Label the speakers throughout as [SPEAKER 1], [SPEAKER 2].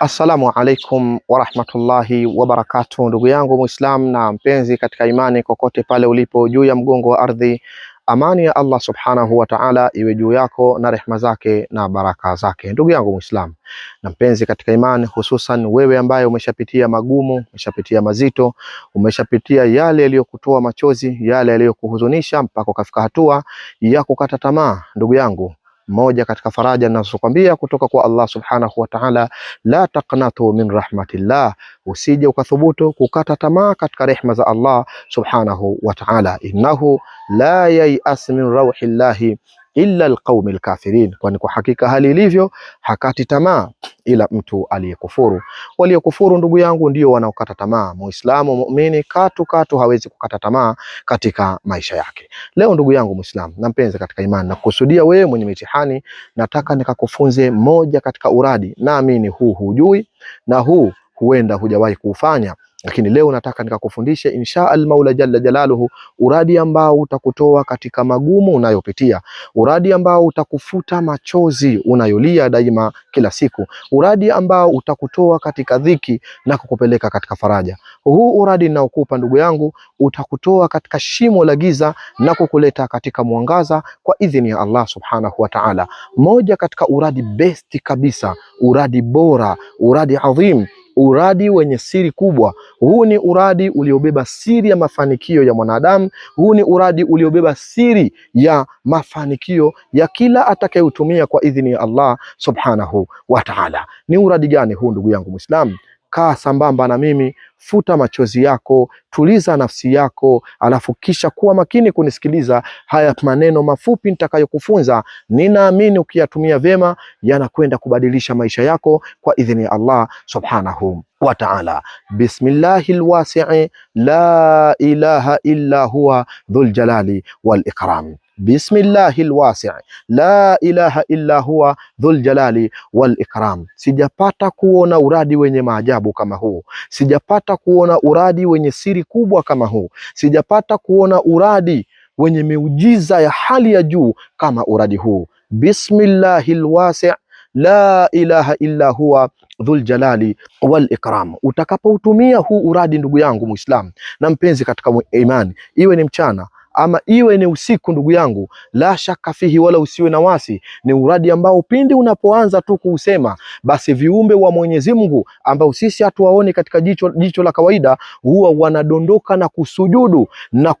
[SPEAKER 1] Assalamu alaikum warahmatullahi wabarakatuh, ndugu yangu Muislam na mpenzi katika imani, kokote pale ulipo juu ya mgongo wa ardhi, amani ya Allah subhanahu wa ta'ala iwe juu yako na rehma zake na baraka zake. Ndugu yangu Muislam na mpenzi katika imani, hususan wewe ambaye umeshapitia magumu, umeshapitia mazito, umeshapitia yale yaliyokutoa machozi, yale yaliyokuhuzunisha mpaka ukafika hatua ya kukata tamaa, ndugu yangu, moja katika faraja ninazokuambia kutoka kwa Allah subhanahu wa ta'ala, la taqnatu min rahmatillah, usije ukathubutu kukata tamaa katika rehma za Allah subhanahu wa ta'ala. Innahu la yay'as min rauhillahi illa alqaumil kafirin, kwani kwa hakika hali ilivyo hakati tamaa ila mtu aliyekufuru. Waliokufuru ndugu yangu ndio wanaokata tamaa. Muislamu muumini katu hawezi kukata tamaa katika maisha yake. Leo ndugu yangu Muislamu na mpenzi katika imani, na kusudia wewe mwenye mitihani, nataka nikakufunze moja katika uradi. Naamini huu hujui na huu huenda hujawahi kuufanya, lakini leo nataka nikakufundishe insha al-Maula jalla jalaluhu, uradi ambao utakutoa katika magumu unayopitia, uradi ambao utakufuta machozi unayolia daima kila siku, uradi ambao utakutoa katika dhiki na kukupeleka katika faraja. Huu uradi ninaokupa ndugu yangu utakutoa katika shimo la giza na kukuleta katika mwangaza kwa idhini ya Allah subhanahu wa ta'ala. Moja katika uradi besti kabisa, uradi bora, uradi adhim, uradi wenye siri kubwa. Huu ni uradi uliobeba siri ya mafanikio ya mwanadamu. Huu ni uradi uliobeba siri ya mafanikio ya kila atakayeutumia kwa idhini ya Allah subhanahu wa ta'ala. Ni uradi gani huu ndugu yangu Muislam? Kaa sambamba na mimi, futa machozi yako, tuliza nafsi yako, alafu kisha kuwa makini kunisikiliza haya maneno mafupi nitakayokufunza. Ninaamini ukiyatumia vyema yanakwenda kubadilisha maisha yako kwa idhini ya Allah subhanahu wa ta'ala. Bismillahil wasi'i, la ilaha illa huwa dhul jalali wal ikram. Bismillahil wasi', la ilaha illa huwa dhul jalali wal ikram. Sijapata kuona uradi wenye maajabu kama huu, sijapata kuona uradi wenye siri kubwa kama huu, sijapata kuona uradi wenye miujiza ya hali ya juu kama uradi huu. Bismillahil wasi', la ilaha illa huwa dhul jalali wal ikram. Utakapoutumia huu uradi ndugu yangu Muislam na mpenzi katika imani, iwe ni mchana ama iwe ni usiku ndugu yangu, la shaka fihi, wala usiwe na wasi, ni uradi ambao pindi unapoanza tu kuusema, basi viumbe wa Mwenyezi Mungu ambao sisi hatuwaoni katika jicho la kawaida, huwa wanadondoka na kusujudu na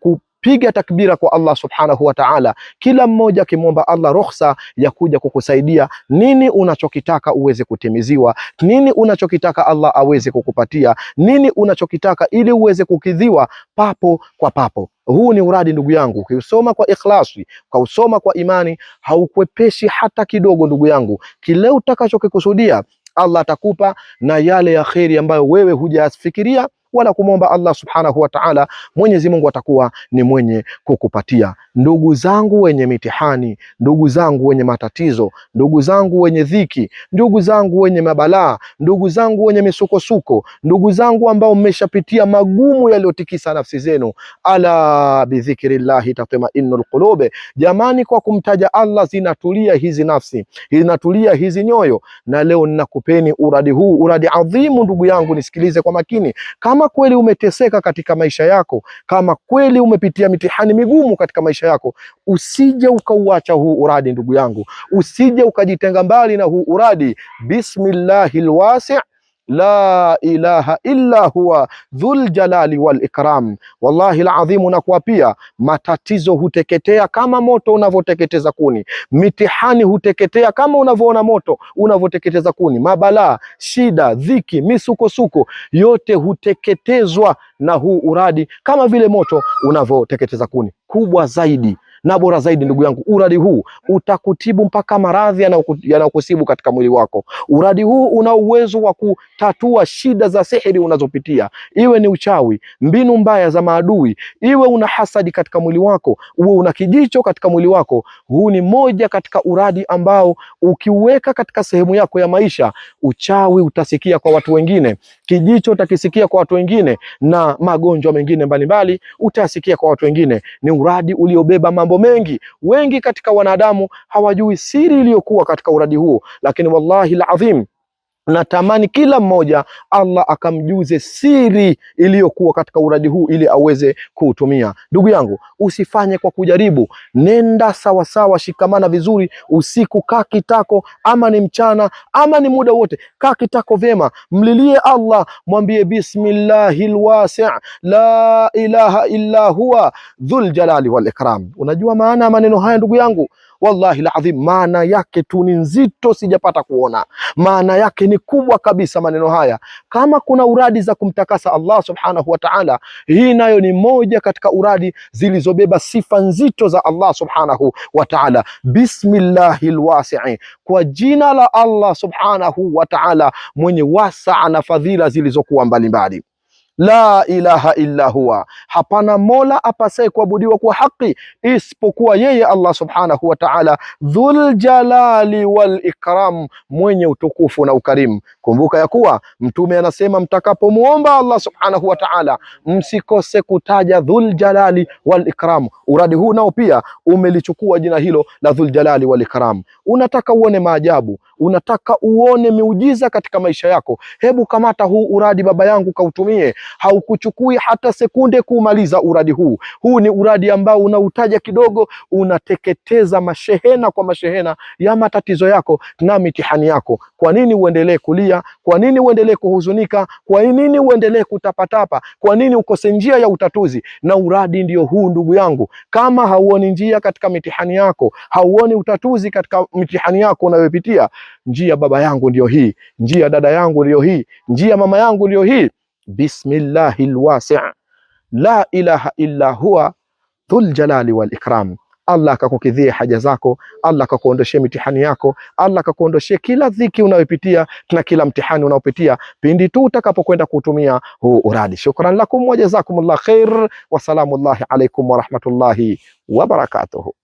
[SPEAKER 1] piga takbira kwa Allah subhanahu wa ta'ala, kila mmoja akimwomba Allah ruhusa ya kuja kukusaidia nini unachokitaka uweze kutimiziwa, nini unachokitaka Allah aweze kukupatia, nini unachokitaka ili uweze kukidhiwa papo kwa papo. Huu ni uradi ndugu yangu, ukiusoma kwa ikhlasi, ukausoma kwa imani, haukwepeshi hata kidogo ndugu yangu. Kile utakachokikusudia Allah atakupa, na yale ya kheri ambayo wewe hujafikiria wala kumwomba Allah subhanahu wa ta'ala, Mwenyezi Mungu atakuwa ni mwenye kukupatia. Ndugu zangu wenye mitihani, ndugu zangu wenye matatizo, ndugu zangu wenye dhiki, ndugu zangu wenye mabalaa, ndugu zangu wenye misukosuko, ndugu zangu ambao mmeshapitia magumu yaliyotikisa nafsi zenu, ala bidhikrillahi tatma'innul qulub. Jamani, kwa kumtaja Allah zinatulia hizi nafsi, zinatulia hizi nyoyo. Na leo ninakupeni uradi huu, uradi adhimu ndugu yangu, nisikilize kwa makini. Kama kweli umeteseka katika maisha yako, kama kweli umepitia mitihani migumu katika maisha yako, usije ukauacha huu uradi ndugu yangu, usije ukajitenga mbali na huu uradi. Bismillahil wasi', la ilaha illa huwa dhul jalali wal ikram. Wallahi alazim, nakuapia, matatizo huteketea kama moto unavyoteketeza kuni, mitihani huteketea kama unavyoona moto unavyoteketeza kuni, mabalaa, shida, dhiki, misukosuko yote huteketezwa na huu uradi kama vile moto unavyoteketeza kuni. Kubwa zaidi na bora zaidi ndugu yangu, uradi huu utakutibu mpaka maradhi yanayokusibu katika mwili wako. Uradi huu una uwezo wa kutatua shida za sihiri unazopitia, iwe ni uchawi, mbinu mbaya za maadui, iwe una hasadi katika mwili wako, uwe una kijicho katika mwili wako. Huu ni moja katika uradi ambao ukiuweka katika sehemu yako ya maisha, uchawi utasikia kwa watu wengine, kijicho utakisikia kwa watu wengine, na magonjwa mengine mbalimbali utasikia kwa watu wengine. Ni uradi uliobeba mambo mengi. Wengi katika wanadamu hawajui siri iliyokuwa katika uradi huo, lakini wallahi alazim, natamani kila mmoja Allah akamjuze siri iliyokuwa katika uradi huu ili aweze kuutumia. Ndugu yangu, usifanye kwa kujaribu, nenda sawa sawa, shikamana vizuri. Usiku kaa kitako, ama ni mchana ama ni muda wote, kaa kitako vyema, mlilie Allah, mwambie bismillahil wasi' la ilaha illa huwa dhul jalali wal ikram. Unajua maana ya maneno haya ndugu yangu? Wallahi alazim, maana yake tu ni nzito, sijapata kuona. Maana yake ni kubwa kabisa maneno haya. Kama kuna uradi za kumtakasa Allah subhanahu wa ta'ala, hii nayo ni moja katika uradi zilizobeba sifa nzito za Allah subhanahu wa ta'ala. Bismillahil wasi'i, kwa jina la Allah subhanahu wa ta'ala mwenye wasaa na fadhila zilizokuwa mbalimbali. La ilaha illa huwa, hapana mola apasaye kuabudiwa kwa haki isipokuwa yeye Allah subhanahu wa ta'ala, dhul jalali wal ikram, mwenye utukufu na ukarimu. Kumbuka ya kuwa mtume anasema mtakapomuomba Allah subhanahu wa ta'ala msikose kutaja dhul jalali wal ikram. Uradi huu nao pia umelichukua jina hilo la dhul jalali wal ikram. Unataka uone maajabu, unataka uone miujiza katika maisha yako, hebu kamata huu uradi baba yangu, kautumie. Haukuchukui hata sekunde kuumaliza uradi huu. Huu ni uradi ambao unautaja kidogo, unateketeza mashehena kwa mashehena ya matatizo yako na mitihani yako. Kwa nini uendelee kulia? Kwa nini uendelee kuhuzunika? Kwa nini uendelee kutapatapa? Kwa nini ukose njia ya utatuzi? Na uradi ndio huu ndugu yangu. Kama hauoni njia katika mitihani yako, hauoni utatuzi katika mitihani yako unayopitia, njia baba yangu ndio hii, njia dada yangu ndio hii, njia mama yangu ndio hii. Bismillahil wasi' la ilaha illa huwa dhul jalali wal ikram. Allah akakukidhie haja zako, Allah akakuondoshia mitihani yako, Allah akakuondoshia kila dhiki unayopitia na kila mtihani unaopitia pindi tu utakapokwenda kutumia huu uradi. Shukran lakum wa jazakumullah khair, wa salamullahi alaykum wa rahmatullahi wa barakatuhu.